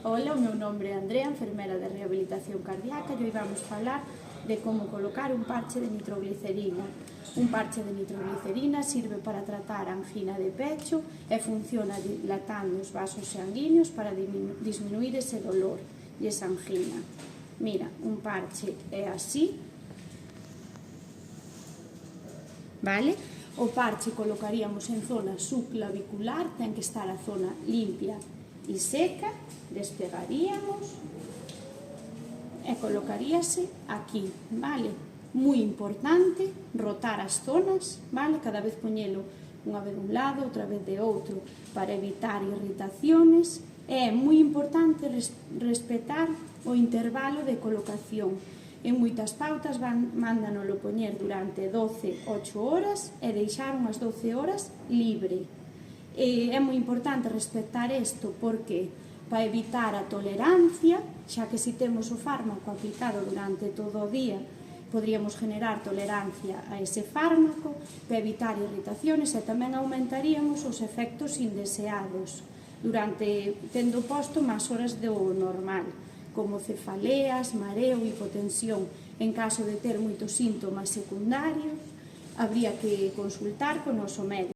Ola, o meu nome é Andrea, enfermera de rehabilitación cardíaca, e hoy vamos falar de como colocar un parche de nitroglicerina. Un parche de nitroglicerina sirve para tratar a angina de pecho e funciona dilatando os vasos sanguíneos para disminuir ese dolor e esa angina. Mira, un parche é así, vale? O parche colocaríamos en zona subclavicular, ten que estar a zona limpia e seca, despegaríamos e colocaríase aquí, vale? Moi importante rotar as zonas, vale? Cada vez poñelo unha vez dun lado, outra vez de outro, para evitar irritaciones. É moi importante respetar o intervalo de colocación. En moitas pautas mándanolo poñer durante 8 horas e deixar unhas 12 horas libre. É moi importante respetar isto porque para evitar a tolerancia, xa que se temos o fármaco aplicado durante todo o día, podríamos generar tolerancia a ese fármaco, para evitar irritaciones e tamén aumentaríamos os efectos indeseados tendo posto máis horas do normal, como cefaleas, mareo, hipotensión. En caso de ter moitos síntomas secundarios, habría que consultar con o noso médico.